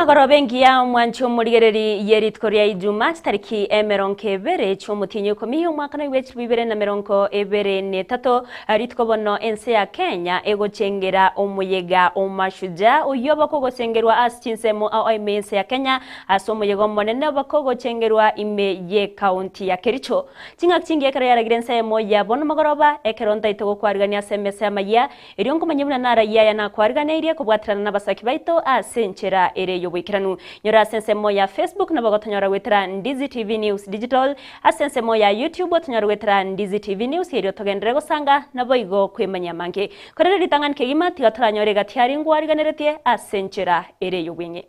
Amagoro bengi ya mwancho murigereri yeritko rya Ijuma tariki 20 cy'umutinyo komiyo mwaka na 2023 aritko bono Ensa ya Kenya egochengera omuyega omashuja uyoba ko gocengerwa aschinsemo Eyemo Ensa ya Kenya asomuyego monene bakogochengerwa ime ye county ya Kericho kinga kingiye kare yaragirensa Eyemo ya bono magoroba ekeronta itego kwarigania SMS Amayia erionko manyibuna nara ya na kwarigania irie kubwatirana nabasaki baito asenchera yobwikiranu nyora sensemo ya Facebook na bagotonyora wetera Ndizi TV News Digital asensemo ya YouTube otonyora wetera Ndizi TV News yerio togendere gosanga nabo igo kwemanya mange korere ritangan kegima tigatoranyore gatiari ngwariganeretie asenchera yobwinye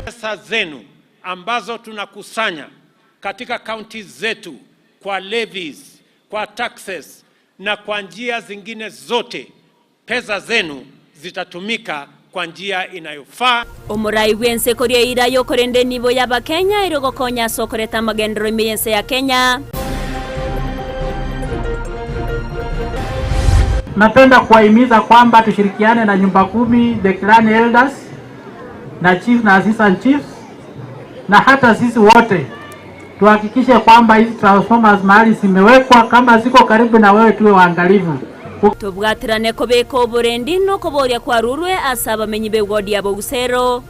pesa zenu ambazo tunakusanya katika counties zetu kwa levies, kwa taxes na kwa njia zingine zote, pesa zenu zitatumika kwa njia inayofaa. Omurai wense koria ira yokorende nivo ya Bakenya irogokonya sokoreta magendero Ensa ya Kenya. Napenda kuwahimiza kwamba tushirikiane na nyumba 10, the clan elders na chief na assistant chiefs na hata sisi wote tuhakikishe kwamba hizi transformers mahali zimewekwa kama ziko karibu na wewe tuwe waangalifu. Tubwatirane kobeko borendi no koboria kwa rurwe asaba menyibe wodi ya Osero.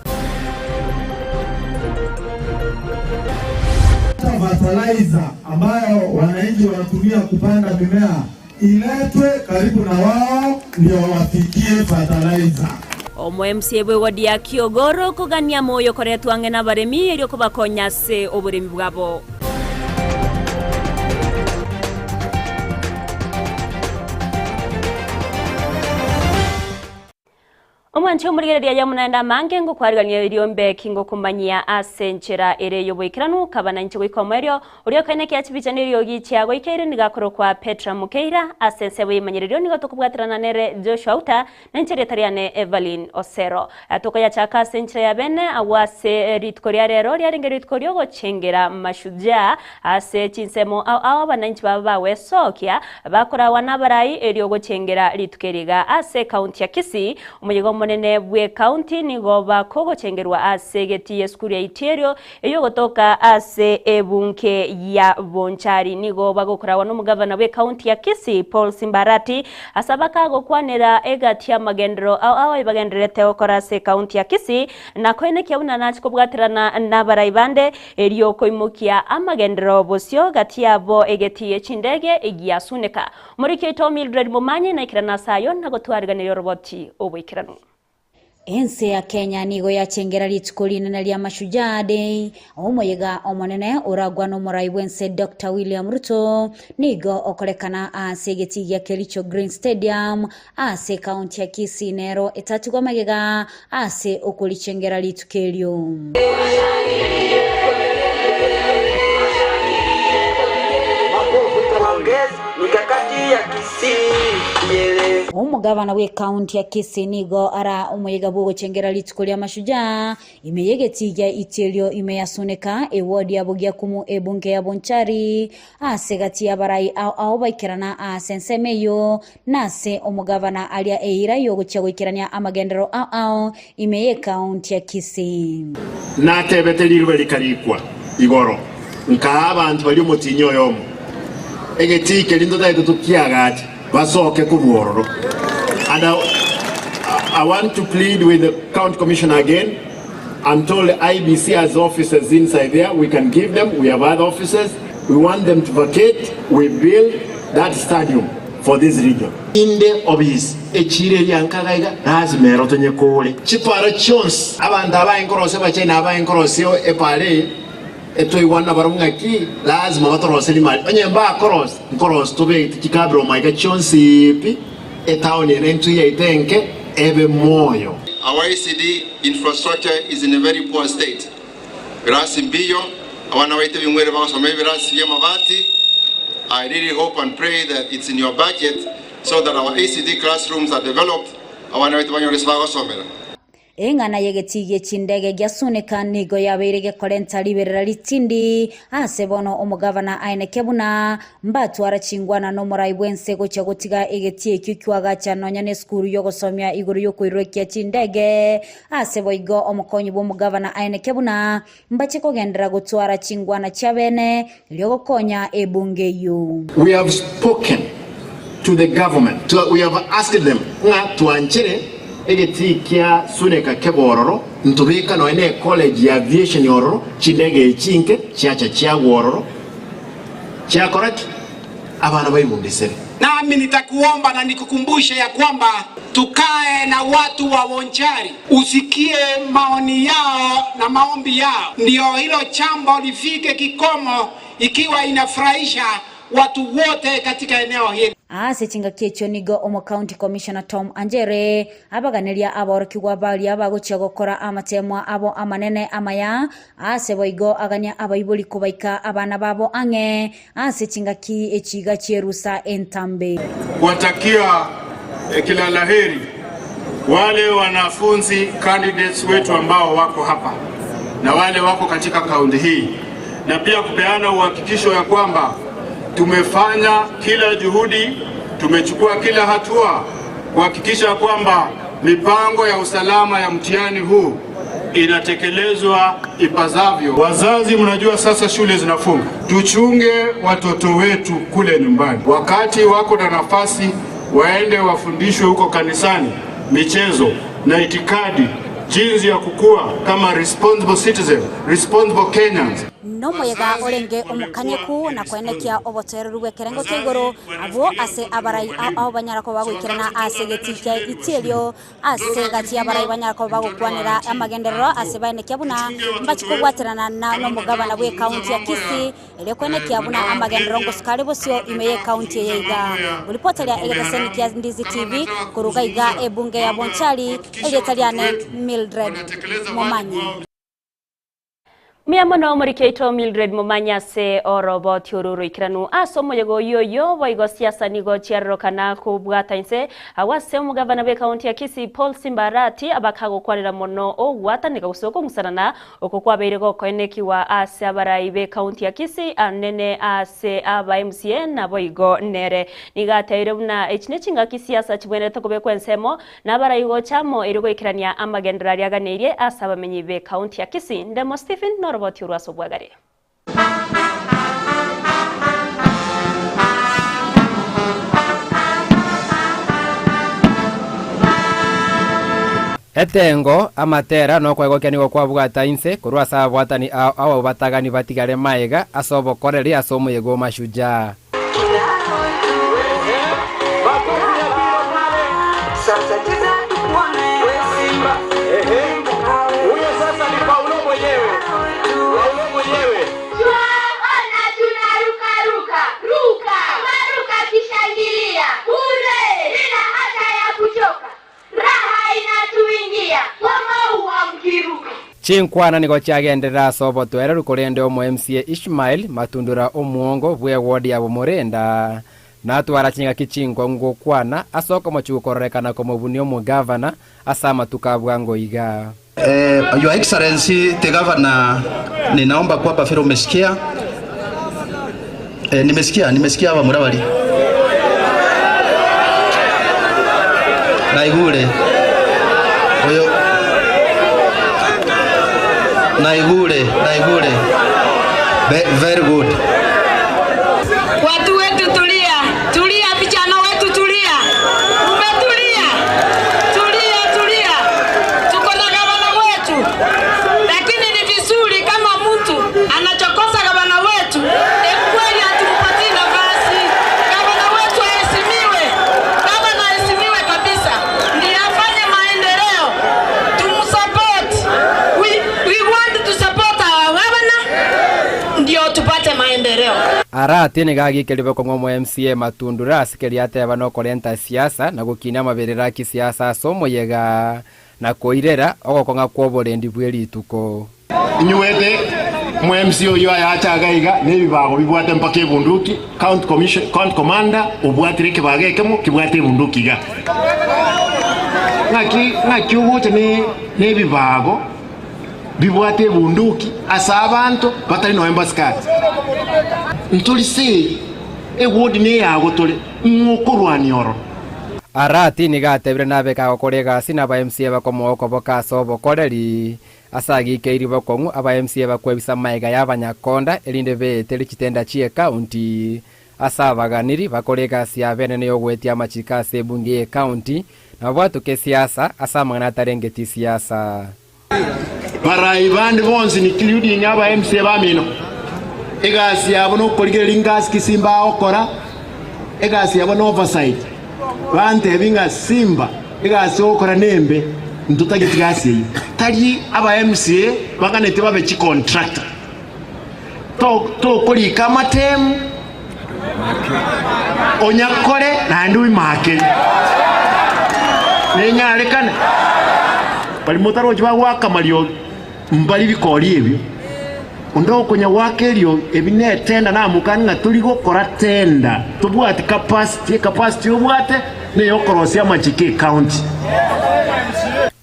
Fertilizer ambayo wananchi wanatumia kupanda mimea iletwe karibu na wao ndio wafikie fertilizer. Omo MCA wodi ya Kiogoro kugania moyo koretwange na baremi eryo kubakonyase oburemi bwabo. Omwancho murigereri ya munanda mange ngo kwariganya iriombe kingo kumanyia asenchera yobwikiranu kabana nchi gwikomeryo uriyo kane kya chibicaniryo gichiago ikeire nigakoro kwa Petra Mukeira asense bwimanyiririo nigo tukubwatirana nere Joshua Auta na ncheri tariane Everline Osero atoko ya chaka asenchera ya bene awase ritkoria rero ryarenge ritkorio gochengera mashuja ase chinsemo awa bananchi babawe sokia bakora wanabarai eryo gochengera ritkeriga ase county ya Kisii umuyego monene bwe county nigo bakogochengerwa ase geti yeskuru ya Iterio eyo gotoka ase ebunke ya Bonchari nigo bagokorawa no mugavana bwe county ya Kisii Paul Simbarati asabaka gokwanera egati ya magendero awa ibagenderete okora ase county ya Kisii na koine kyabuna nachiko bwatirana nabaraibande eriyo koimukia amagendero bosyo gati yabo egeti yechindege egiasuneka muri kito Mildred Mumanye na ikirana sayo nagotwariganira roboti obwikirano. Ensa ya Kenya nigo ya chengera ritkolina na lya mashujaa day omuyega omonene uragwa no murai wense Dr. William Ruto nigo okorekana ase geti ya Kericho Green Stadium ase county ya Kisii nero etatigwa magega ase okolichengera ritkelyo mikakati ya Kisii omugavana we county ya Kisii nigo ara omuyega bwo gochengera litiko lya mashujaa imeyegetiga Iterio imeyasoneka ewodi ya bogia kumu ebunke ya Bonchari ase gati ya barai au baikirana asensemeyo nase omugavana alia eira yo gochagwikirania amagendero au imeye county ya Kisii natebetelirwe likarikwa igoro nka abantu bali mutinyo yomo egetike lindo daito tukiagati basoke kubororo. And I want to plead with the county commissioner again. I'm told IBC has officers inside there. We can give them. We have other officers. We want them to vacate. We build that stadium for this region. In the obvious, echire yankagaiga lazimero tonye kole. Chipara chons abanda abainkorose bachena abainkorose epale eto iwana barumngaki lazima batorose limali onye mba cross to be tikabro maiga chonsipi etaoni rentu ya itenke ebe moyo. Our ICD infrastructure is in a very poor state. Virasi mbiyo awana waite bimwere bakasome virasi ya mabati. I really hope and pray that it's in your budget so that our ICD classrooms are developed. Awana waite banyore bakasomera. engana yegetige chindege gyasoneka nigo yaberege korenta liberera litindi asebono omugavana ainekebuna mbatu arachingwana no murai bwensego cyo gutiga egetie kyukywaga cyanonya ne skuru yo gosomya iguru yo kwirokya chindege asebo igo omukonyi bw'omugavana ainekebuna mbache kogendera gutwara chingwana cyabene lyogokonya ebunge yu. We have spoken to the government. We have asked them nga tuanchere egetikia suneka kebororo ntubika no ene college ya aviation yororo chindege echinke chiacha chia wororo chia correct abana bayibundisere. Nami nitakuomba na nikukumbushe ya kwamba tukae na watu wa Bonchari, usikie maoni yao na maombi yao, ndio hilo chambo lifike kikomo, ikiwa inafurahisha watu wote katika eneo hili. Chinga kecho nigo omo county commissioner Tom Anjere abaganiria aborokigwa bali abagochya gukora amatemwa abo amanene amaya boigo aganya abaibuli kubaika abana babo ange chinga ki echiga cherusa entambe watakia kila laheri wale wanafunzi candidates wetu ambao wako hapa na wale wako katika kaunti hii, na pia kupeana uhakikisho ya kwamba tumefanya kila juhudi, tumechukua kila hatua kuhakikisha kwamba mipango ya usalama ya mtihani huu inatekelezwa ipasavyo. Wazazi, mnajua sasa shule zinafunga, tuchunge watoto wetu kule nyumbani. Wakati wako na nafasi, waende wafundishwe huko kanisani michezo na itikadi, jinsi ya kukua kama responsible citizen, responsible Kenyans. No moyega orenge omukanyeku na kwenekia obotereru gwekerengo kigoro abo ase abarai ao banyara ko bagwikirana ase getikya itielio ase gati abarai banyara ko bagukwanira amagenderero ase banekia buna mbachiko gwaterana na no mugabana bwe county ya Kisii ele kwenekia buna amagenderero ngosukale bosio imeye county ya Iga ulipotelea egeteseni kia Ndizi TV kuruga Iga ebunge ya Bonchari egetaliane Mildred Momanyi. Miamono murikeito Mildred Momanya se orobo tiururu ikiranu asomo yego yoyo boigo siasa nigo chiarokana kubwatainse awase umugavana be county ya Kisii Paul Simbarati abakago kwarira mono ogwatanika gusoko musarana okokwabeirego koeneki wa ase abarai be county ya Kisii anene ase aba MCA na boigo nere nigateire buna echinechinga kisiasa chibwene tokobe kwensemo na abarai go chamo irigo ikirania amagendera yaganeirie asaba menyi be county ya Kisii ndemo Stephen Noro Botiuru Sobwagare. Etengo amatera no kwegokyanirwo kwa bwatainse kurwa sa bwatani awo batagani batigare maega asobokoreri asomo yego mashuja. Chinkwana nigo chagendera sobo twere rukorende omo MCA Ishmael matundura omuongo bwe ward ya Bomorenda na twara chinga kichingo ngokwana asoko mochukorekana komo bunio mu governor asama tukabwango Iga. Your Excellency the Governor, ninaomba kwamba fero umesikia. Nimesikia wa Murawali. Naigure. Oyo. Naigure. Very good. Watu wetu tulia vijana wetu tulia. Umetulia. Tulia. Tuko na gavana wetu. Lakini ni vizuri kama mtu anachokosa gavana wetu, kweli atumpatie nafasi. Gavana wetu aheshimiwe. Gavana aheshimiwe kabisa. Ndiye afanye maendeleo. Tumsupport. We want to support our governor. Ndio tupate maendeleo. Arati ni gagi kelibe kwa mwa MCA matundura asikeli ate abano korenta siasa na gukina maberera ki siasa somo yega na koirera ogokonga kwoborendi bweli tuko nywete mu MCA yo ayachagaiga nebibago bibwate mpake bunduki county commander ubwatire kibagekemo kibwate bunduki ga ngaki ugote ne bibago bibwate bunduki asa abantu batali no embaskati ntulise egodi ne yago tole ngokurwani oro arati ni gatebire nabe ka kolega sina ba MCA bakomoko bokaso bokoreri asagi keiri bokongu aba MCA bakwebisa maiga yabanyakonda elinde be telikitenda chie county asabaganiri bakolega sia benene yogwetia machika sebungie county na watu ke siasa asamana tarengeti siasa para ibandi bonzi ni kiludi nyaba MCA bamino egasi yabo no koligera ingasi kisimba okora egasi yabo no oversight bante binga simba egasi okora nembe ntutagitigasi tali aba MCA bakanete babe chi contractor to koli kama tem onyakore na ndui make nenyale kana bali motaro jwa waka malio mbali bikoli ebyo undo kunya wakelio ebinetenda na mukani na tuligo kora tenda tubwate capacity ubwate ne yokorosia machike county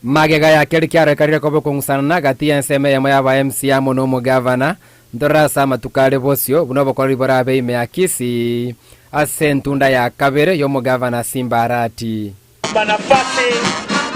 magega ya keli kyaro karire kobo kungusana na gati enseme ya moya MCA mono mo governor ndorasa matukale bosio buno bokori borabe ime ya Kisii asentunda ya kabere yo mo governor Simbarati nafasi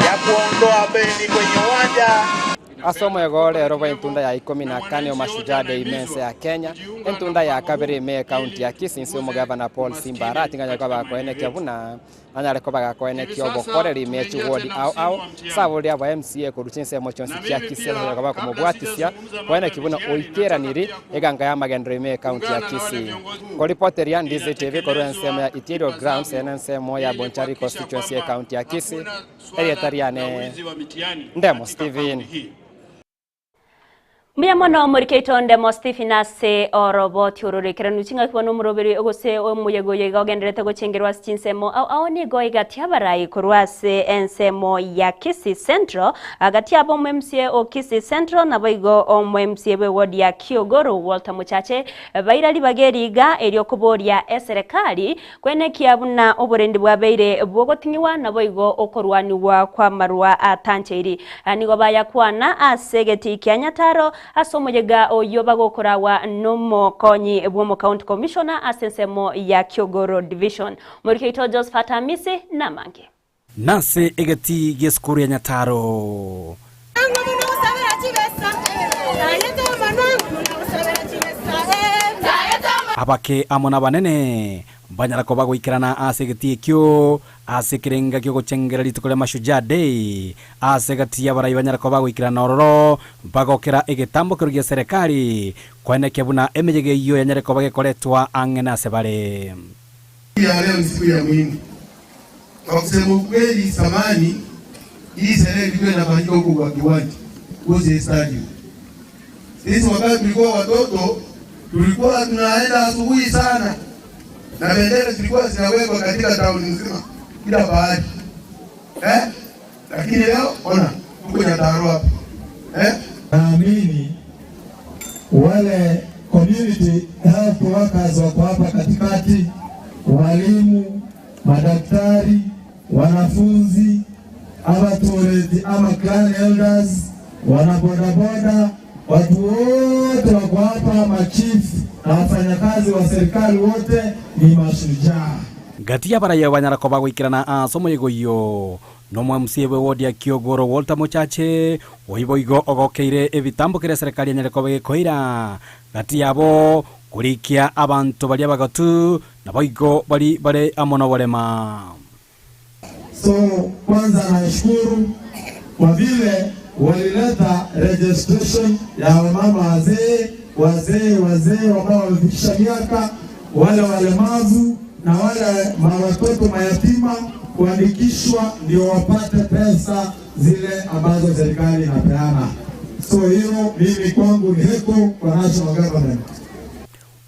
ya kuondoa bendi kwenye uwanja asomo yagole roba intunda ya 14 mashujaa de imense ya Kenya intunda ya kabere me county ya Kisii nsi mo governor Paul Simbarati nganya kwa bakwene kyabuna anyale ko bagakwene kyobo koreri mechi wodi au savoli aba MCA ko ruchinse mo chonsi kya Kisii nganya kwa kumubwatisia kwene kibuna oikeraniri eganga ya magendro me county ya Kisii ko reporter ya Ndizi TV ko rensema ya Itirio Grounds nsemo ya Bonchari constituency ya county ya Kisii erietariane Ndemo Steven Miyamono murikeito Ndemo Stephen se oroboti ururikira nuchinga kibona umuroberi ogose omuyego yega ogenderete gocengerwa sinsemo au ni goiga tiabarai kurwase ensemo ya Kisii Central agati abo MCA o Kisii Central na boigo o MCA we wodi ya Kiogoro Walter Muchache bairali bageriga elio kuboria eserekali kwene kiabuna oborendi bwa beire bwogotinyiwa na boigo okorwani wa kwa marwa atancheri nigo baya kwana asegeti kyanyataro asomojega oyoba gokora wa nomo konyi bwomo county commissioner asensemo ya Kiogoro division murikeito Josephat Amisi na mange nase egati geskuri nyataro abake amona banene banyara ko bagoikirana asegeti kyo asekirenga kyo gochengera litukole mashujaa day asegati abarai banyara ko bagoikirana ororo bagokera egetambo kirugia serikali kwene kebuna emejege iyo yanyara ko bagekoletwa angena sebale ya leo ni siku ya muhimu kwa kusema ukweli samani hii sherehe ilikuwa inafanyika huko kwa kiwanja Gusii stadium sisi wakati tulikuwa watoto tulikuwa tunaenda asubuhi sana na bendera zilikuwa zinawekwa katika town nzima kila bahari lakini leo ona huko Nyataro hapa naamini wale community health workers wako hapa katikati, walimu, madaktari, wanafunzi, abaturage ama clan elders, wanabodaboda, watu wote wako hapa, machief na wafanyakazi wa serikali wote ni mashujaa. Gatia baraya wanyara ko bagwikirana asomo yigoyo no MCA we wodi ya Kiogoro Walter Muchache oiboigo ogokeire ebitambo kire serikali nyere ko bekoira gatia abo kurikia abantu bali abagatu na boigo bali bare amono bolema. So kwanza nashukuru kwa vile walileta registration ya mama wazee ambao wamefikisha miaka, wale walemavu na wale watoto mayatima kuandikishwa ndio wapate pesa zile ambazo serikali inapeana. So hiyo mimi kwangu ni heko kwa national government.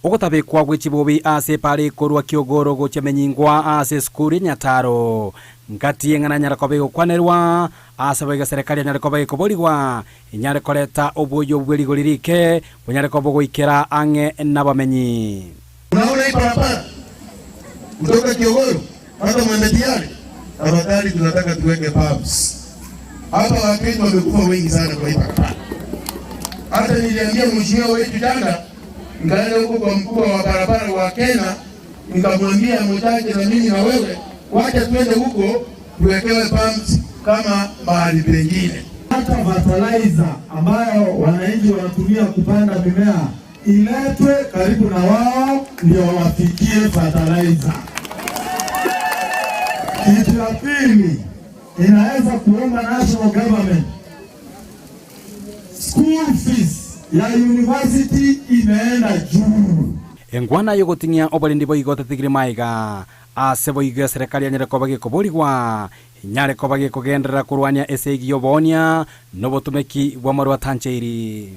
Ogotabe kwa gwichibobi ase pare korwa Kiogoro gochemenyingwa ase skuri Nyataro ngati ngana nyara kobe kwanerwa ase bega serikali nyara kobe koborigwa nyara koleta oboyo bweligoririke nyara kobo goikera ange nabamenyi. Unaona hii barabara kutoka Kiogoro hata Mwembetiani tafadhali tunataka tuweke pumps. Hapa Wakenya wamekufa wengi sana kwa hii barabara. Hata niliambia mheshimiwa wetu jana, nikaenda huko kwa mkuu wa barabara wa Kenya, nikamwambia Mojaje na mimi na wewe, wacha twende huko tuwekewe pumps kama mahali pengine. Hata fertilizer ambayo wananchi wanatumia kupanda mimea iletwe karibu na wao ndio wafikie fertilizer. Kitu ya pili, inaweza kuomba national government, school fees ya university imeenda juu. Engwana yogotinya obalindi boigote tigiri maiga ase boiga serikali ya Nyareko bagikoborigwa Nyareko bagikogenderera kurwania esegi yobonia nobotumeki bwa marwa tancheiri.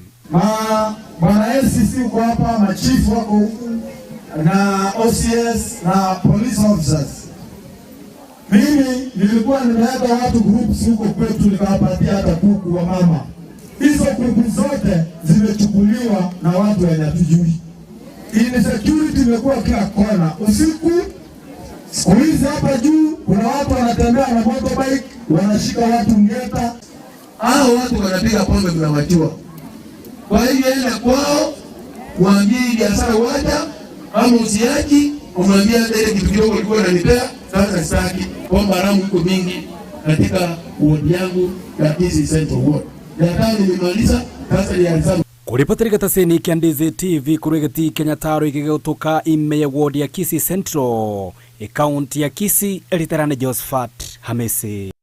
Bwana SCC uko hapa, machifu wako na OCS na police officers. Mimi nilikuwa nimeweka watu groups huko kwetu, nikawapatia hata kuku wa mama. Hizo kuku zote zimechukuliwa na watu wenye hatujui. Insecurity imekuwa kila kona. Usiku siku hizi hapa juu kuna watu wanatembea na motorbike wanashika watu ngeta. Hao watu wanapiga pombe tunawajua. Kwa hiyo enda kwao waambie biashara waja ama usiaji, umwambia ile kitu kidogo ulikuwa unanipea sasa sitaki. Pombe haramu iko mingi katika ward yangu ya Kisii Central Ward. Nataka nimaliza sasa nianze. Kuripoteri gataseni kia Ndizi TV kurigeti Kenya taro ikigotoka Amayia ward ya Kisii Central county ya Kisii eliterane Josephat Hamisi.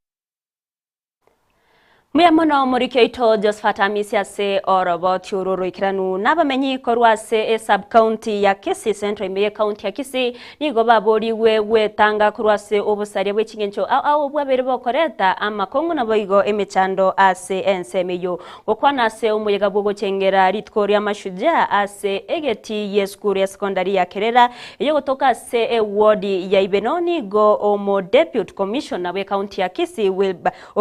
Muyamono murikyo ito Josephat Hamisi ase oroboti ururu ikiranu nabamenyi korwase sub county ya Kisii Central Amayia county ya Kisii nigo baboriwe wetanga korwase obusari bw'ekingencho aho bwabere bokoreta amakongo naboigo emechando ase ensemeyo gokwana ase umuyaga bwo chengera ritkoria mashujaa ase egeti yeskuru ya secondary ya Kerera iyo gotoka ase ward ya Ibenoni go omo deputy commissioner we county ya Kisii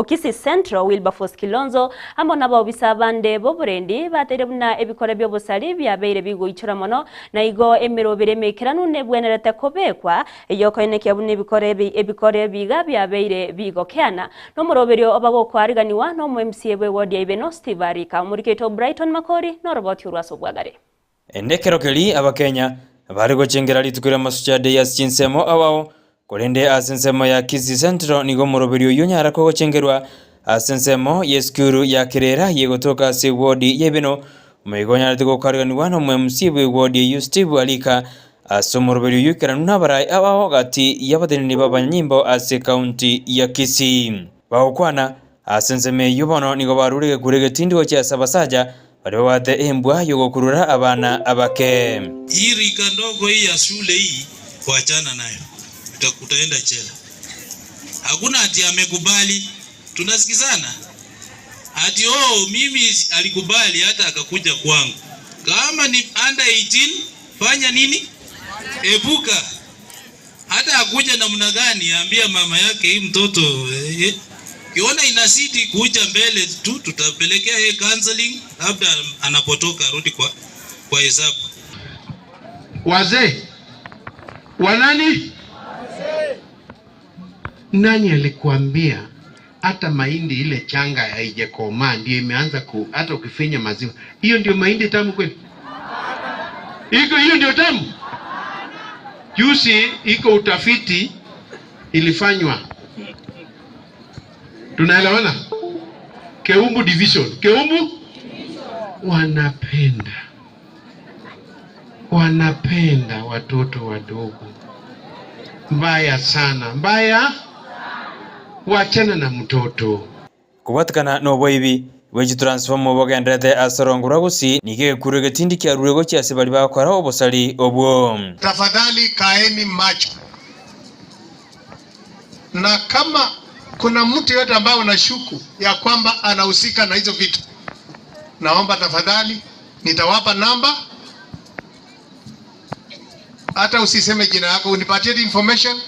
Kisii Central Wilba Kilonzo amo nabo bisabande boburendi baterebuna ebikore by'obusali byabeire bigo icura mono na igo emirobere mekiranu nebwenerete kobekwa iyo koineke abune ebikore biga byabeire bigo kyana no muroberio obago kwariganiwa no mu MCA we ward ya Ibeno Steve Arika muriketo Brighton Makori no roboti urwaso bwagare endekero keli abakenya bari gochengera litukira masuchade ya chinsemo awao kolende asensemo ya Kisii Central nigo muroberio yonyara ko gochengerwa asensemo yeskuru ya Kerera yegotoka se ward yebeno mwegonya rtiko karganiwa no mwemsibe ward ya Steve Alika asomorobero yukera nunabarai abaho gati yabadenini babanyimbo ase county ya Kisii baokwana asenseme yubono nigo barurege kurege tindigo cha sabasaja bari bate embwa yogokurura abana abake hii rika ndogo hii ya shule hii kuachana nayo utaenda jela. Hakuna ati amekubali. Tunasikizana. Ati mimi alikubali hata akakuja kwangu. Kama ni under 18 fanya nini? Epuka. Hata akuja namna gani ambia mama yake hii mtoto kiona inasidi kuja mbele tu tutapelekea yeye counseling labda anapotoka rudi kwa hesabu. Wazee wanani? Nani alikuambia hata mahindi ile changa haijakomaa ndio imeanza hata ukifinya maziwa? Hiyo ndio mahindi tamu kweli? Hiyo ndio tamu? Juzi iko utafiti ilifanywa. Tunaelewana? Keumbu division. Keumbu wanapenda watoto wadogo. Mbaya sana. Mbaya. Wachana na mtoto. Kubatkana no boibi weji transform obogendrete asorongura Gusii nige kurege tindi kya rurego cyase bari bakora obosali obwo. Tafadhali kaeni macho. Na kama kuna mtu yote ambaye unashuku ya kwamba anahusika na hizo vitu, naomba tafadhali nitawapa namba. Hata usiseme jina yako, unipatie information.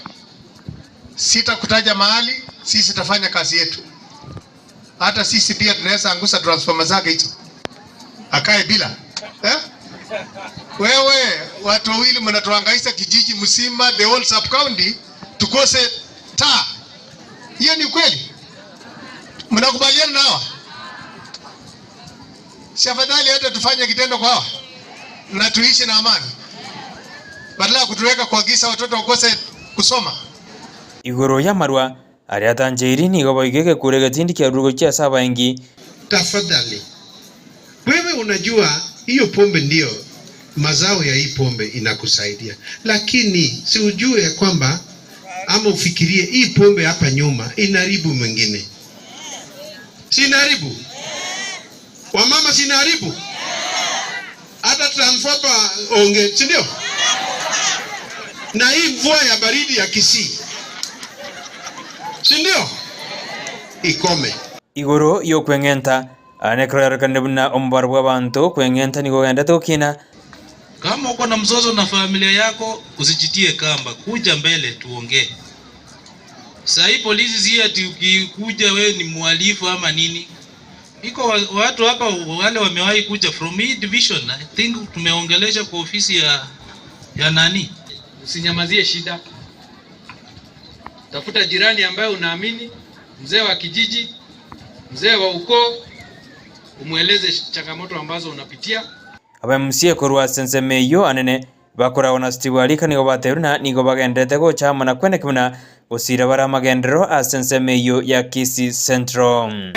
Sitakutaja mahali, sisi tafanya kazi yetu. Hata sisi pia tunaweza angusa transformer zake hizo. Akae bila. Wewe watu wawili mnatuhangaisha kijiji mzima, the whole sub county tukose taa. Hiyo ni kweli? Mnakubaliana na hawa? Si afadhali hata tufanye kitendo kwa hawa na tuishi na amani, badala ya kutuweka kuagiza watoto wakose kusoma. Igoro ya marwa aria tanjiri ni goboigeke kurega tindi kia rugo cha saba ingi. Tafadhali, wewe unajua hiyo pombe ndio mazao ya hii pombe inakusaidia, lakini si ujue ya kwamba ama ufikirie hii pombe hapa nyuma inaharibu mwingine. Si inaharibu? Wamama si inaharibu? Hata transformer onge, si ndio? Na hii mvua ya baridi ya Kisii, si ndio? Ikome. Igoro yo kwengenta anekrara kanebna ombarwa bantu kwengenta ni gogenda tokina. Kama uko na mzozo na familia yako, usijitie kamba, kuja mbele tuongee. Sasa hii polisi si ati ukikuja wewe ni mhalifu ama nini. Iko watu hapa wale wamewahi kuja from hii division. I think tumeongelesha kwa ofisi ya nani. Usinyamazie shida. Tafuta jirani ambaye unaamini, mzee wa kijiji, mzee wa ukoo, umueleze changamoto ambazo unapitia. Abamsie korwa sensemeyo anene bakora ona stiwalika ni gobateruna ni gobagendete go chama na kwene kimuna usira bara magendero asensemeyo ya Kisii Central.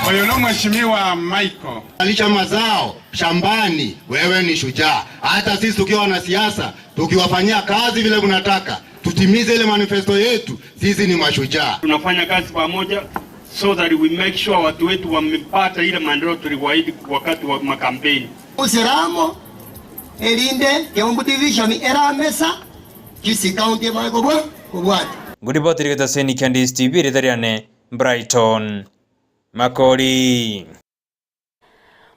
Wayono Mheshimiwa Michael, alisha mazao shambani, wewe ni shujaa. Hata sisi tukiwa na siasa, tukiwafanyia kazi vile tunataka, tutimize ile manifesto yetu, sisi ni mashujaa. Tunafanya kazi pamoja so that we make sure watu wetu wamepata ile maendeleo tuliwaahidi wakati wa makampeni. Useramo elinde Kiambu division era mesa Kisii County magobwa kubwati. Ngudiboti rigeta seni Candice TV ritariane Brighton Makori.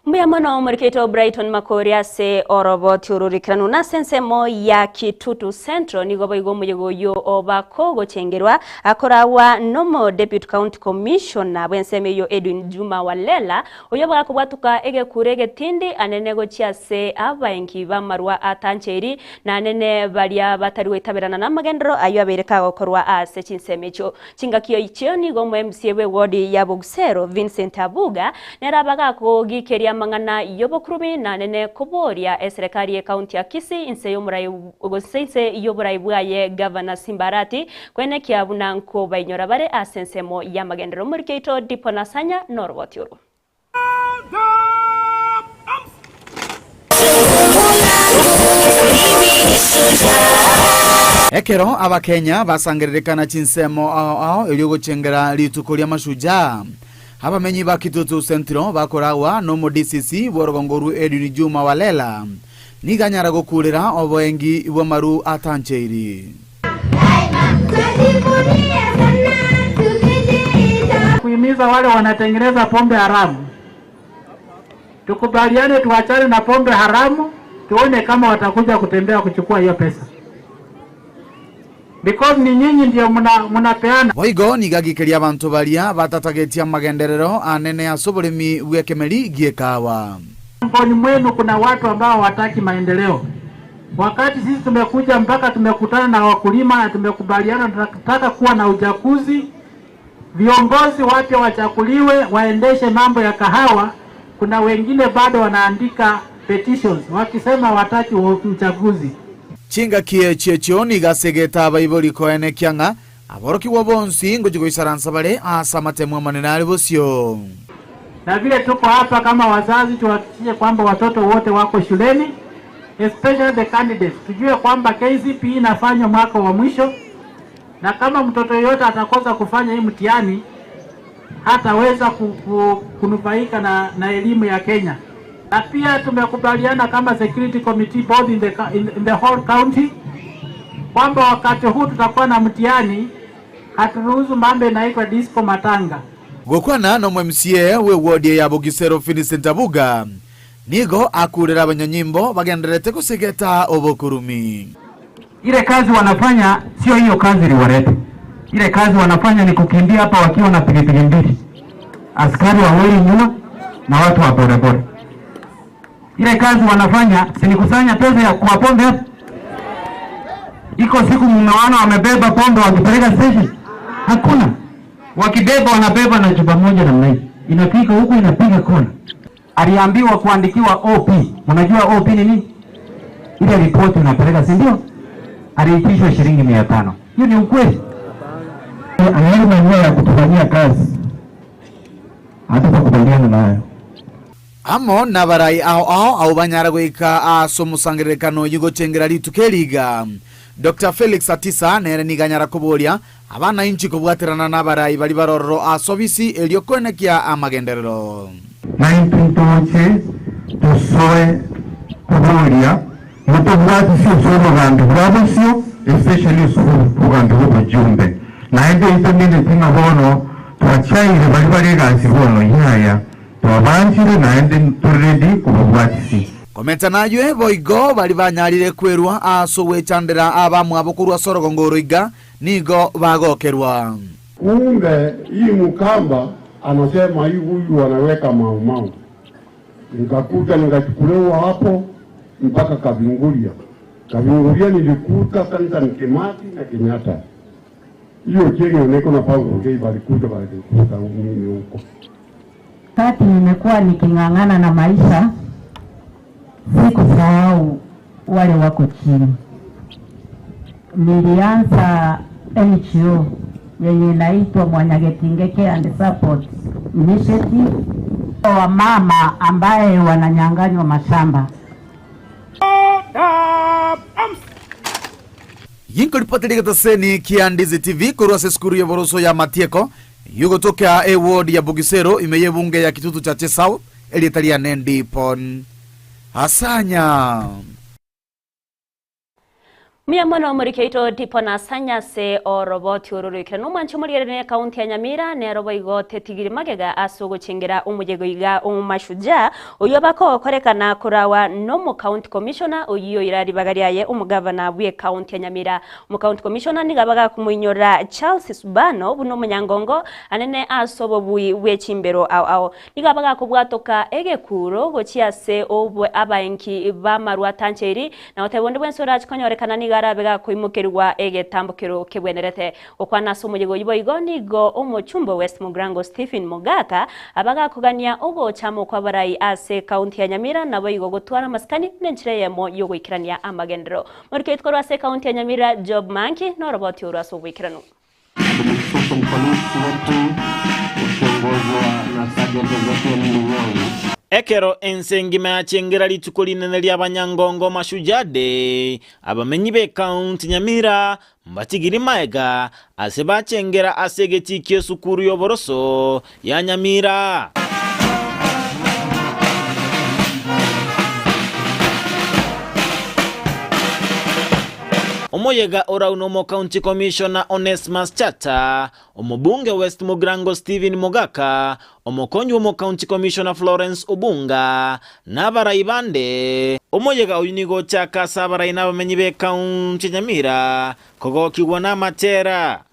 Muyamano muriketo Brighton Makori ase oroboti ururikiranu na sensemo ya Kitutu Central ni goboigo muyego yo obako gochengerwa akorawa nomo Deputy County Commissioner bwenseme yo Edwin Juma Walela oyoba ko bwatuka ege kurege tindi anene gochiase abaenki bamarwa atancheri na anene balia batari wetabirana na magendero ayo abereka gokorwa ase chinsemecho chingakiyo ichioni go MCA we ward ya Osero Vincent Abuga nerabaga ko gikeria mangana yobokurumi na nene kuboria serikali ya kaunti ya Kisii inse yoburai bwaye Governor Simbarati kwene kiabuna nko bainyora bare asensemo ya magendero murikeito diponasanya norwotyuru. Ekero abakenya basangiririkana chinsemo ao iliogochengera lituko lya mashujaa. Abamenyi ba Kitutu Central bakorawa nomo DCC borogongoru Edwin Juma Walela niganyara gukurira oboengi bwamaru atancheiri. Kuhimiza wale wanatengeneza pombe haramu, tukubaliane tuachane na pombe haramu, tuone kama watakuja kutembea kuchukua hiyo pesa. Because ni nyinyi ndio munapeana. Boigo nigagikeria abantu balia batatagetia magenderero anene asobolemi bwekemeli giekawa. Mponi mwenu kuna watu ambao hawataki maendeleo. Wakati sisi tumekuja mpaka tumekutana na wakulima na tumekubaliana tunataka kuwa na uchaguzi, viongozi wapya wachakuliwe waendeshe mambo ya kahawa, kuna wengine bado wanaandika petitions wakisema hawataki uchaguzi. Chinga kie chioni gasegeta baiboli koene kyanga aboroki wabonsi ngojigo isaransa bale asamatemo manenali bosio. Na vile tuko hapa kama wazazi tuhakikishe kwamba watoto wote wako shuleni, especially the candidates. Tujue kwamba KCPE inafanywa mwaka wa mwisho, na kama mtoto yote atakosa kufanya hii mtihani hataweza kunufaika na elimu ya Kenya. Na pia tumekubaliana kama security committee board in the whole county kwamba wakati huu tutakuwa na mtihani, haturuhusu mambo inaitwa disco matanga. Gokwana no MCA we ward ya Osero Vincent Abuga nigo akurira abanyanyimbo bagenderete kusegeta obokurumi. Ile kazi wanafanya sio hiyo kazi liwarete. Ile kazi wanafanya ni kukimbia hapa wakiwa na pikipiki mbili, askari wawili nyuma na watu wa bodaboda. Ile kazi wanafanya si ni kusanya pesa ya kwa pombe. Iko siku mnaona wamebeba pombe wakipeleka station? Hakuna. Wakibeba wanabeba na chupa moja namna hii. Inafika huku inapiga kona. Aliambiwa kuandikiwa OP. Unajua OP ni nini? Ile ripoti unapeleka, si ndio? Aliitishwa shilingi 500. Hiyo ni ukweli. Anaona nia ya kutufanyia kazi. Hata tukubaliana nayo. Amo na barai au banyara gwika asomusangirekano yugo chengera litukeliga. Dr. Felix Atisa nere niganyara kuboria abana inchi kubwaterana na barai bali barororo asobisi eliokonekia amagenderero. 19 tusoe kuboria muto bwati sio solo gandu brabosio especially sio gandu bujumbe. Na ende itamine tinga bono twachaire bali bali gasi bono yaya. Twabanjire na ende turedi kubwatisi. Komenta najwe boigo bali banyarire kwerwa asowe chandera abamu abokurwa sorogo ngoroiga nigo bagokerwa. Kumbe hii Mkamba anasema hii huyu anaweka maumau. Nikakuta nikachukuliwa hapo mpaka Kavinguria. Kavinguria nilikuta kanisa Nikimati na Kenyatta. Hiyo chenye uneko na Paulo ngei balikuta mimi huko. Kati nimekuwa niking'ang'ana na maisha, sikusahau wale wako chini. Nilianza NGO yenye inaitwa Mwanyagetingeke and Support Initiative wa mama ambaye wananyang'anywa mashamba. Yinko ripoteli seni kia Ndizi TV kurwa seskuru ya boroso ya Matieko yugo toka ward ya Bugisero imeye bunge ya Kitutu cha Chesau elitalia nendi pon Asanya Miamono murikeito tipona sanya se oroboti ururike numanchi muriyerene kaunti ya Nyamira ne robo igote tigiri magega asugo chengera umujego iga umashuja uyobako korekana kurawa no mu county commissioner uyiyo irari bagariyaye umugavana bwe county ya Nyamira mu county commissioner nigabaga kumuinyora Charles Subano buno munyangongo anene asobo bwi wechimbero au nigabaga kubwatoka egekuro gochiase obwe abaenki bamarwa tancheri na otebonde bwensora chikonyorekana niga bega kuimukerwa egetambukiro kebwenerete okwana somujego yiboigo nigo omuchumbo West Mugrango Stephen Mugaka abaga kugania ogo chamo kwa barai ase county ya Nyamira na boigo gotwara maskani nenchire Eyemo yo gwikirania amagendero muriketko korwa ase county ya Nyamira Job Manki no roboti uraso gwikirano Ekero ensengima ya chengera litukuli nene lya banyangongo mashujade abamenyi be county Nyamira mbatigiri maega aseba chengera asegeti kyesukuru yoboroso ya Nyamira. Omoyega oraunomo county commissioner Onesmus Chata, omobunge West Mugrango Stephen Mogaka, omokonyi omo county commissioner Florence Obunga, nabaraibande, omoyega uyunigo chaka sabaraina bamenyi be county Nyamira, kogo kiwana matera.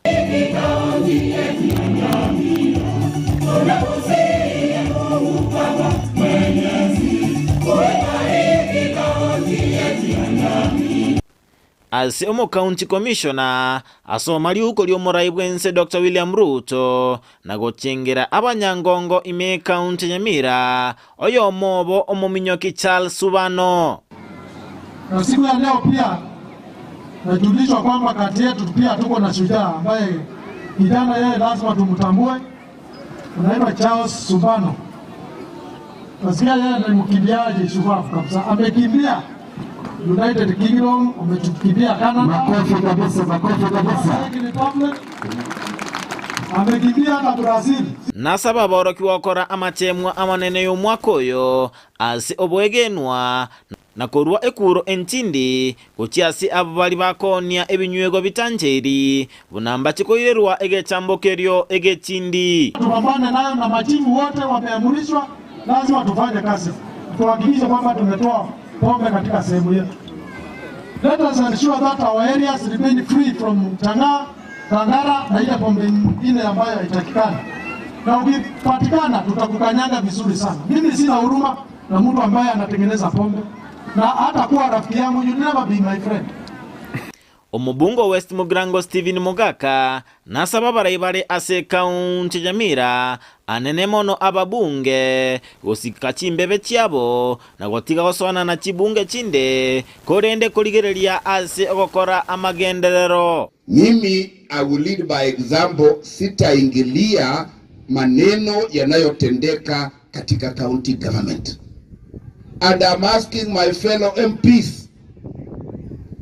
Ase omo county commissioner asomali uko lyomoraibwense Dr. William Ruto nagochengera abanyangongo ime county Nyamira oyo mobo omominyoki Charles Subano. Na siku ya leo pia najulishwa kwamba kati yetu pia tuko na shujaa ambaye kijana yeye lazima tumtambue, anaitwa Charles Subano. Nasikia yeye ni mkimbiaji shupavu kabisa, amekimbia United Kingdom, amekimbia Canada. Makofi kabisa. Amekimbia na Brazil. Nasaba boroki wakora amachemwa amanene yomwakoyo asi obwegenwa nakorwa ekuro entindi kuchiasi abali bakonia ebinywego bitanjeri bunamba chikoirerwa egechambokeryo egechindi. Tupambane nayo na majimu wote wameamrishwa, lazima tufanye kazi. Tuhakikishe kwamba tumetoa pombe katika sehemu yetu. Let us ensure that our areas remain free from Tangara na ile pombe ile ambayo haitakikani. Na ukipatikana tutakukanyanga vizuri sana. Mimi sina huruma na mtu ambaye anatengeneza pombe na hata kuwa rafiki yangu, you never be my friend. omubungo West Mugrango Stephen Mogaka nasaba baraibare ase kaunti Nyamira anene mono ababunge gusika chimbebe chiabo na gotiga gosona na chibunge chinde korende kurigereria ase ogokora amagenderero. Mimi I will lead by example, sitaingilia maneno yanayotendeka katika county government. And I'm asking my fellow MPs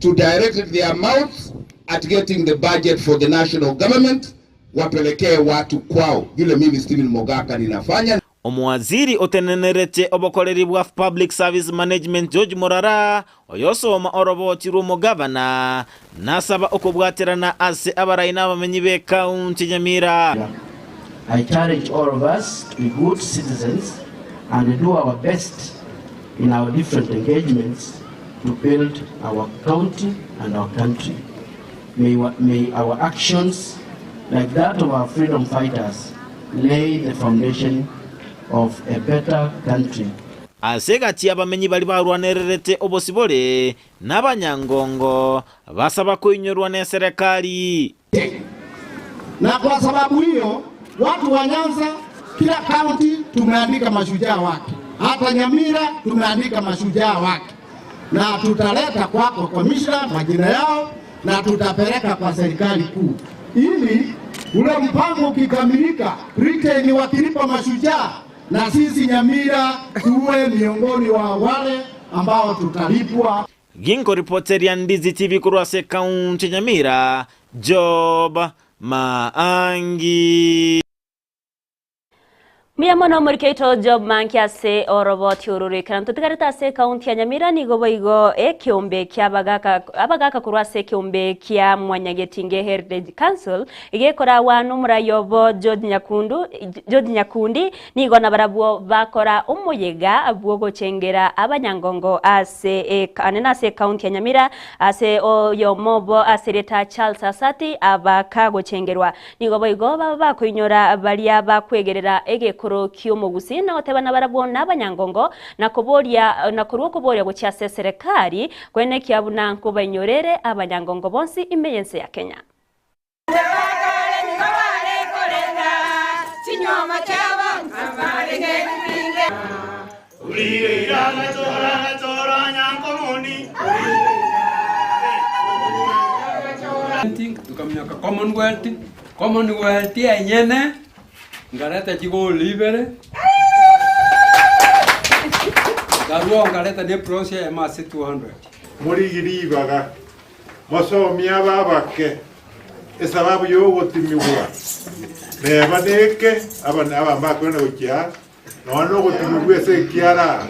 to direct their mouths at getting the budget for the national government, wapelekee watu kwao, vile mimi Stephen Mogaka ninafanya. Omwaziri otenenerete obokoreri bwa Public Service Management George Morara oyosoma oroboti rumo governor nasaba okubwaterana ase abaraina bamenyi be county Nyamira. I challenge all of us to be good citizens and do our best in our different engagements to build our county and our country. May our actions, like that of our freedom fighters, lay the foundation of a better country. Asegati abamenyi bali barwanererete obosibole n'abanyangongo basaba kuinyorwa na serikali. Na kwa sababu hiyo watu wa Nyanza kila county tumeandika mashujaa wake. Hata Nyamira tumeandika mashujaa wake. Na tutaleta kwako commissioner majina yao na tutapeleka kwa serikali kuu. Ili ule mpango ukikamilika, Britain wakilipa mashujaa na sisi Nyamira tuwe miongoni wa wale ambao tutalipwa. Ginko reporter ya Ndizi TV kurwase kaunti Nyamira, Job Maangi. Miyamono murikeito Job Maangi ase oroboti ururikana tutikarita ase kaunti ya Nyamira nigo ekiombe kya abagaka kurwase ekiombe kya Mwanyagetinge Heritage Council igekora wanu murayobo George Nyakundi nigo nabarabwo bakora umuyega abwo gochengera abanyangongo ase anena ase kaunti ya Nyamira ase oyomobo ase leta Charles Asati abaka gochengerwa nigo bakuinyora balia bakwegerera egekoro kiomo Gusii na otebana barabwo n'abanyangongo na kuboria gocha serikali kwene kyabuna nko banyorere abanyangongo bonsi imeyense ya Kenya. Tukamnyaka Commonwealth yenyene ngareta chigo libere garuo ngareta ne prosia ya masi 200 muri giribaga masomia babake esababu yo gotimiwa neba neke abana bakona gokia no gotimugwe se kiara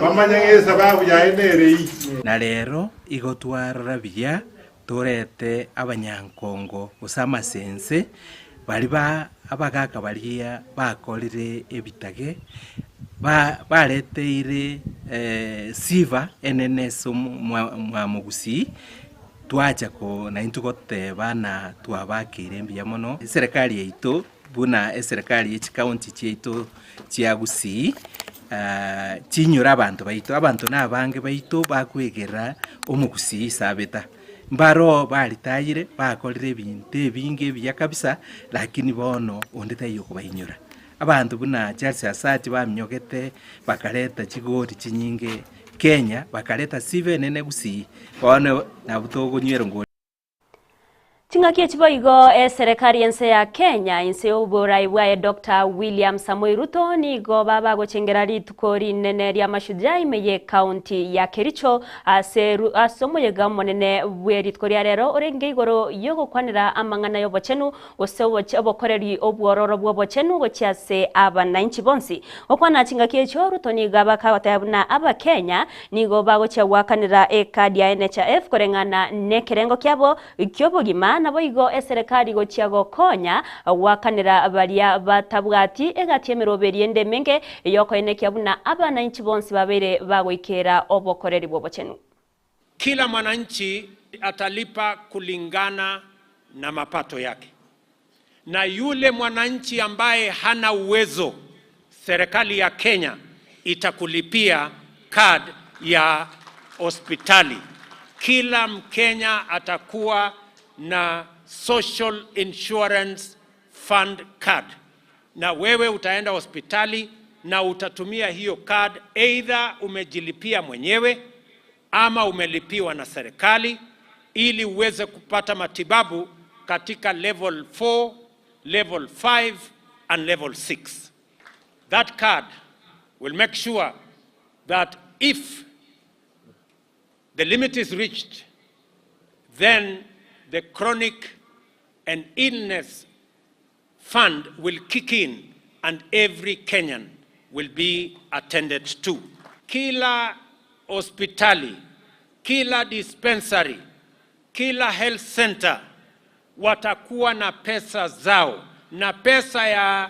bamanya esababu ya enerei na lero igotwara bia torete abanyankongo usama sense bali abagaka balia bakolire ebitage baleteire siva eneneso mwa Gusii twacha ko na intugoteba na twabakire mbia mono serikali yeito buna serikali ye county cheito chia Gusii chinyura abantu nabange baito bakwegera Gusii sabeta mbaro balitayire bakolire binte binge bya kabisa lakini bono ondetayo kubahinyura abantu buna Charles Asati bamnyogete bakaleta chigori chinyinge Kenya bakaleta sive nene Gusii bono nabutogo nyerongo Chingakie chiboigo serikali yense ya Kenya inse uborai wa Dr. William Samoei Ruto nigo baba gochengera litukori nene lya mashujaa imeye county ya Kericho asomoyega monene bweritukori rero orenge igoro yogo kwanira amangana yobochenu obokoreri obwororo bwobochenu gochiase abananchi bonsi okwana chingakie cho Ruto niga bakabatabuna aba Kenya nigo bagocha wakanira ekadi ya NHIF korengana nekerengo kyabo ikyobogima na boigo serikali gochiago konya wakanira balia batabwati egatiemero beriende menge yoko enekya buna abananchi bonsi babere bagoikera obokoreri bobochenu. Kila mwananchi atalipa kulingana na mapato yake, na yule mwananchi ambaye hana uwezo, serikali ya Kenya itakulipia card ya hospitali kila Mkenya atakuwa na Social Insurance Fund card, na wewe utaenda hospitali na utatumia hiyo card, either umejilipia mwenyewe ama umelipiwa na serikali, ili uweze kupata matibabu katika level 4, level 5 and level 6. That card will make sure that if the limit is reached, then the chronic and illness fund will kick in and every Kenyan will be attended to. Kila hospitali, kila dispensary, kila health center watakuwa na pesa zao, na pesa ya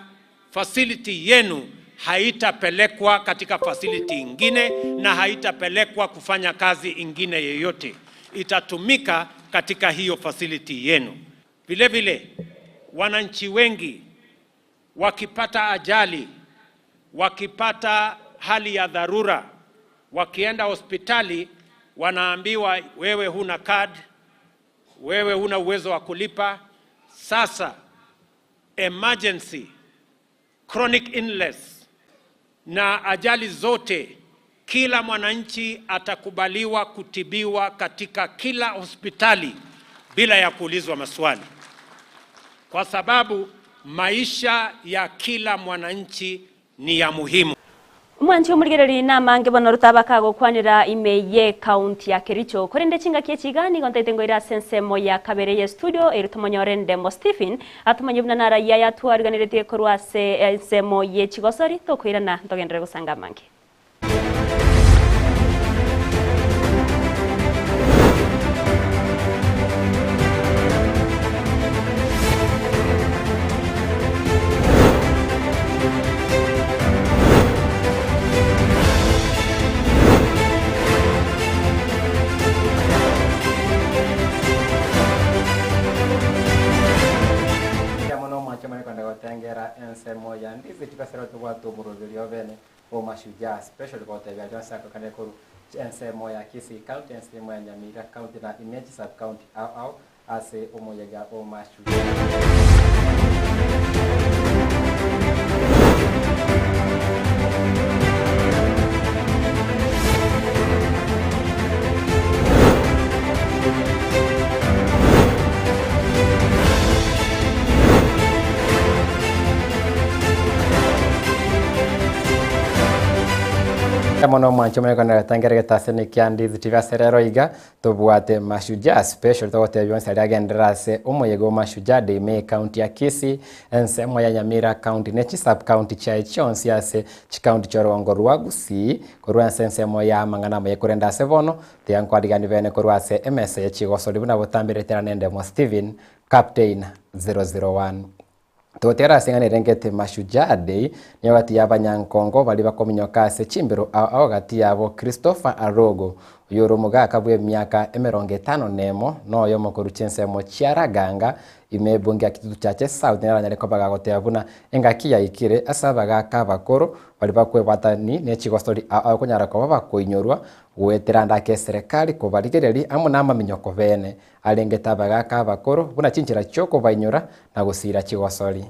facility yenu haitapelekwa katika facility ingine na haitapelekwa kufanya kazi ingine yoyote. Itatumika katika hiyo facility yenu. Vile vile, wananchi wengi wakipata ajali, wakipata hali ya dharura, wakienda hospitali wanaambiwa wewe huna card, wewe huna uwezo wa kulipa. Sasa emergency, chronic illness na ajali zote, kila mwananchi atakubaliwa kutibiwa katika kila hospitali bila ya kuulizwa maswali, kwa sababu maisha ya kila mwananchi ni ya muhimu. Mwanchi umurigereri namange bono rutabakago kwanira imeye county ya Kericho korende chinga kiechigani kontaitengo ira sensemo ya kabereye studio erutomonyorende mo Stephen atumanyubna nara ya tuariganirete korwase semo ye chigosori tokwirana ntogendere gusanga mangi. Ensa moya Ndizi tukasera tuwatu murubirio bene o mashujaa special kote ya Jonsa kakane koru Ensa moya Kisii County, Ensa moya Nyamira County na Image sub county au ase umoja ga o mashujaa. Mono mwancho mwe kana tangere tasene kya Ndizi tivaserero iga tobwate mashujaa special tote yonse aliagenderase umoyego mashujaa de me county ya Kisii Ensa moya Nyamira county nechi sub county cha chonsi ase chi county chorongo rwa Gusii korwa Ensa moya mangana moye kurenda sevono tiankwadiga nivene korwa se MS ya chigosoli buna botambire teranende mo Stephen captain 001. Totera singane rengete mashujaa day ni wati y'abanyankongo bali bakominyoka se chimbiro aho gati yabo Christopher Arogo uyoro mugaka bwe myaka 50 nemo no yo mukuru chensemo chiaraganga imebungia kitutu chache South nera ko bagagotea buna engakia ikire asabaga kabakoro bali bakwe batani ne chigostori aho kunyara ko bakoinyorwa weteranda ke serikali ko baligereri amuna maminyoko bene alengeta baga kabakoro buna chinchira choko bainyora na gusira chigosori.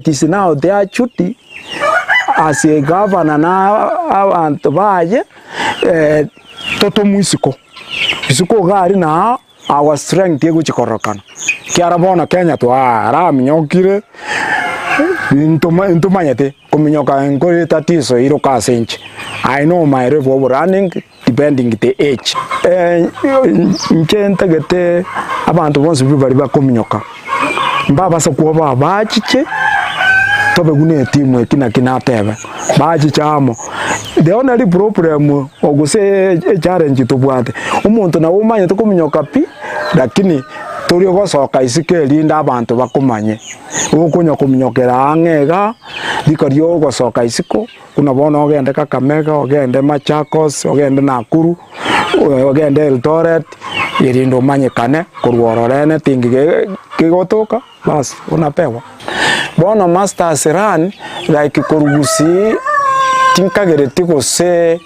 It is now their duty as a governor na abantu baje toto musiko isiko gari na our strength yego chikorokana kiarabona Kenya to ara minyokire intumanyete kuminyoka ngori tatizo iro ka senchi. I know my rate of running depending the age nchentagete abantu bonse bari bakominyoka mbaba sa kuba bachiche tobe gune timu ekina kinatebe baji chamo the only problem oguse challenge tubwate umuntu na umanye tukuminyoka pi lakini turi gosoka isike linda abantu bakumanye ukunyo kuminyokera angega dikariyo gosoka isiko kuna bona ogende Kakamega ogende Machakos ogende Nakuru ogende Eldoret irindo manyekane kurwororene tingi kigotoka bas unapewa bona masters run like Gusii tinkagereti gose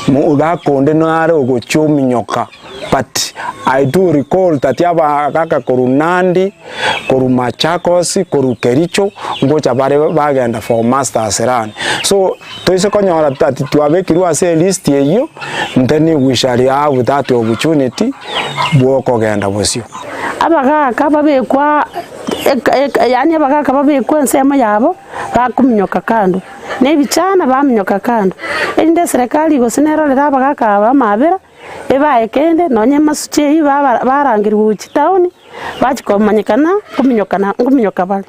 mugakonde no are ogochumi nyoka. But I do recall that yaba kaka korunandi, korumachakos, korukericho, ngocha bare bagenda for masters run. So toise konyora that tuabekirwa say list yeyo, then we shall have that opportunity bwoko genda bosio. Abagaka babekwa yani abagaka babekwa ensemo yabo bakumnyoka kando. Nebichana bamnyoka kando. Ende serikali gosenerolera abagaka bamabera ebaye kende nonye masuche barangirwa uchitaoni bachikomanyikana kuminyoka bali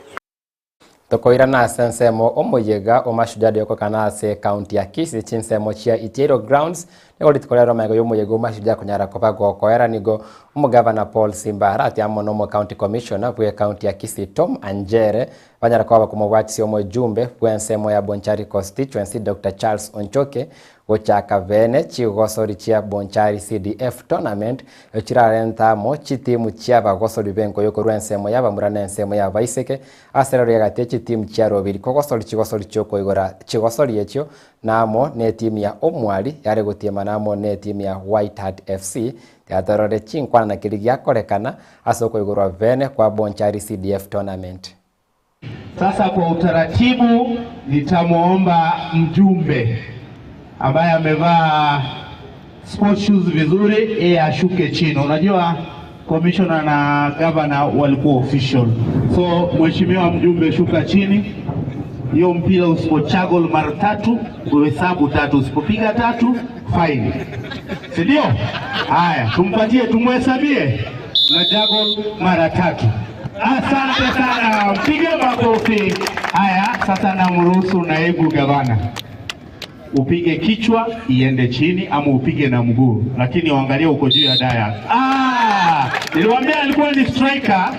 tokoira na sensemo omoyega omashujadi yoko kana se county ya Kisii chinsemo chia Itero grounds nego litikolera mago yomoyega omashujadi kunyara kobago koera nigo omugavana Paul Simbara ati amono mo county commissioner bwe county ya Kisii Tom Anjere banyara kwa kumubwatisi omojumbe bwensemo ya Bonchari constituency Dr. Charles Onchoke gochaka vene chigosori chia Bonchari CDF tournament chirarenta mo chitimu chia bagosori benko yoko rwensemo yaba murana ensemo ya baiseke aserero yagate chitimu chia robiri kogosori chigosori choko igora chigosori yechyo namo ne timu ya Omwali yare gotiema namo ne timu ya White Hat FC yatorore chinkwana na kiligia korekana asoko igora vene kwa Bonchari CDF tournament. Sasa kwa utaratibu nitamuomba mjumbe ambaye amevaa sport shoes vizuri ashuke chini. Unajua commissioner na governor walikuwa official. So mheshimiwa mjumbe shuka chini. Hiyo mpira usipochagol mara 3 uhesabu 3, usipopiga 3 fine. Si ndio? Haya, tumpatie tumhesabie. Na jagol mara 3. Asante sana. Mpige makofi. Haya, sasa namruhusu naibu gavana. Upige kichwa iende chini ama upige na mguu, lakini uangalie uko juu ya daya. Niliwaambia alikuwa ni striker.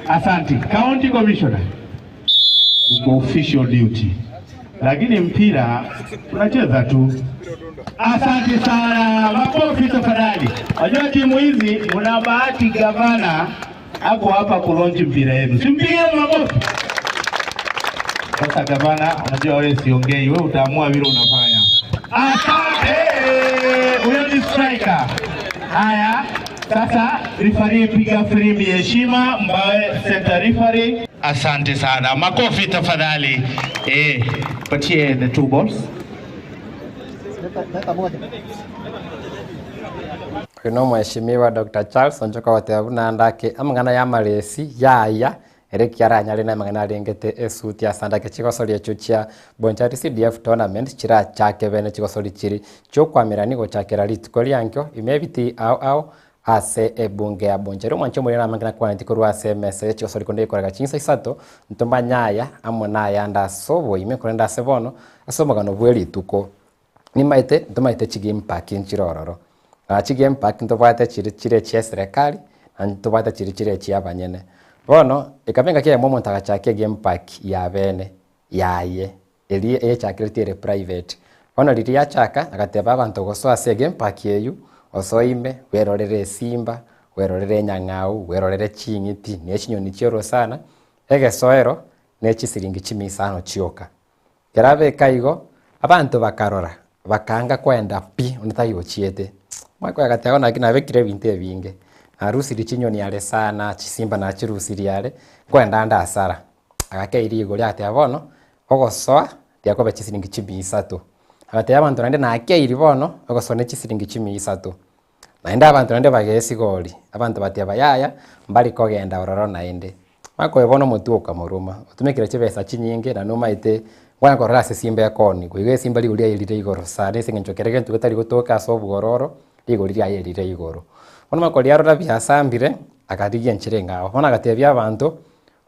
Asante. County commissioner. Uko official duty. Lakini mpira unacheza tu. Asante sana. Makofi tafadhali. Wajua timu hizi una bahati gavana hapo hapa kulonji mpira yenu. Simpige makofi. Sasa gavana, unajua wewe siongei, wewe utaamua vile unafanya. Asante. Huyo ni striker. Haya, sasa referee piga firimbi heshima, mbawe center referee. Asante sana. Makofi tafadhali. Patie the 2 balls. Kuno mheshimiwa Dr. Charles Onchoka watebuna ndake amangana ya malesi yaya erekiara nyali na mangana rengete esuti asandake chigosori echuchia Bonchari CDF tournament chira chake bene chigosori chiri chokwamira nigo chakera litukoli yankyo imebiti au ase ebunge ya Bonchari mwancho muri na mangana kwa ntikuru ase message chigosori konde koraga chinsa isato ntomba nyaya amona yanda sobo imekorenda sebono asomagano bweli tuko nimaite ntomaite chigame park nchirororo chigame park ntobate chire chia serikali ntobate chire chia banyene bono ikabenga kia momo ntagachake game park ya bene yaye eli chakretire private bono liri yachaka agateba abantu gosoa se game park yeyu osoime werorere simba werorere nyang'au werorere chingiti nechinyoni chioro sana egesoero nechisiringi chimisano chioka kerabe kaigo abantu bakarora bakanga kwenda pi unatayo chiete mwako yagateona kina bekire binte binge harusi richinyoni yale sana chisimba na chirusi yale kwenda nda asara agakeiri igori ate abono ogosoa tiakobe chisiringi 3 ate abantu nande na akeiri bono ogosone chisiringi 3 naenda abantu nande bagesi goli abantu batia bayaya mbali kogenda ororo naende mwako ebono mutuoka muruma utumikire chibesa chinyinge na numa ite wana korora se simba yakoni kuige simba liguri ayirire igoro sare singenchokerege ntukatari gutoka sobu gororo liguri ayirire igoro ono makoli yarora byasambire akadiye nchirenga ona gatebya abantu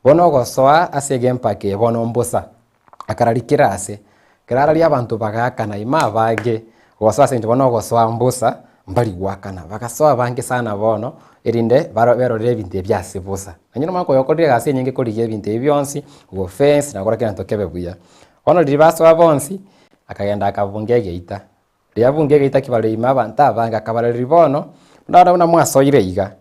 bono gosoa ase game park bono mbosa akararikira ase kirara lia abantu bagakana ima bage gosoa sente bono gosoa mbosa mbali gwakana bagasoa bange sana bono erinde barorere binte byase bosa anyino mako yokorire gase nyinge koriye binte byonsi go fence na korakira ntokebe buya ono libaso abonsi akagenda akavunge geita lyavunge geita kibale ima abantu abanga kabale ribono ndara una mwasoire iga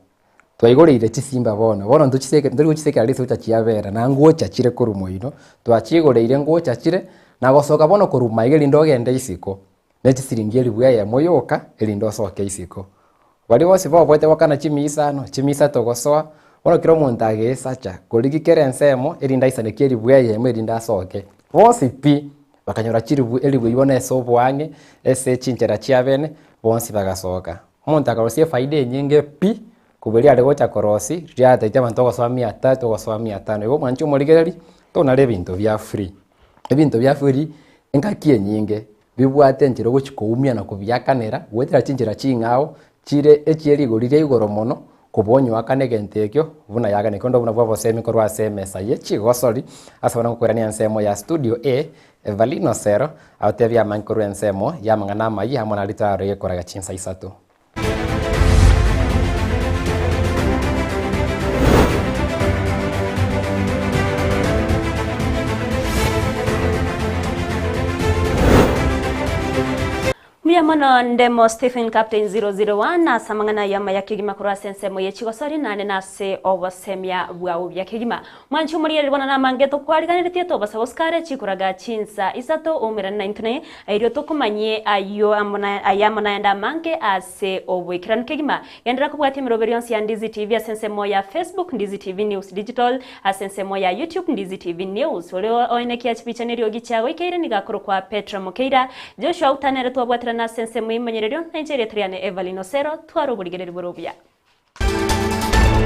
twaigorire chisimba bono ntuchiseke ndiri guchisekera liso chachiyabera na nguo chachire kurumoino twachigorire nguo chachire na gocoka bono kuruma igeli ndogende isiko neti siringi elibu ya Eyemo yoka eli ndocoke isiko bari bose bobwete wakana chimisa togosoa bono kiro muntu agesacha kurigikera Ensemo eli ndaisane elibu ya Eyemo eli ndacoke bose pi bakanyora chiribu elibu ibona esobwange ese chinchera chiabene bonsi bagasoka muntu akarosie faida nyinge pi kubeli ale gocha korosi ryata ite abantu gosoa 300 gosoa 500 ibo mwanchu murigereri tona le bintu bya free ebintu bya free engakie nyinge bibwate njiro gochikoumia na kubyakanera gwetera chinjira chingao chire echieri gorire igoro mono kubonyo akanege ntekyo buna yagane kondo buna bwabo semi korwa semesa yechi gosori asabana kukurania Ensemo ya studio A Everline Osero autebya mankuru Ensemo ya mangana mayi hamwe na litaro yekoraga chinsa isatu. Muyamano ndemo Stephen Captain 001 na samangana yama ya kigima kura Ensemo yechigosori nane nase obasemya bwawo bya kigima mwanchu muri ribona na mangeto kwariganirite to basa Oscar chikuraga chinsa isato umira 99 ayo tokumanye ayo ayamona enda manke ase obwikran kigima yandira kubwati miroberions ya Ndizi TV Ensemo ya Facebook Ndizi TV News Digital Ensemo ya YouTube Ndizi TV News ole oineki achipicha neri ogichago ikeire nigakoro kwa Petra Mukeira Joshua Auta nere twabwatira na Ensemo imenyererio Nigeria triane Everline Osero twaro burigereri burubya.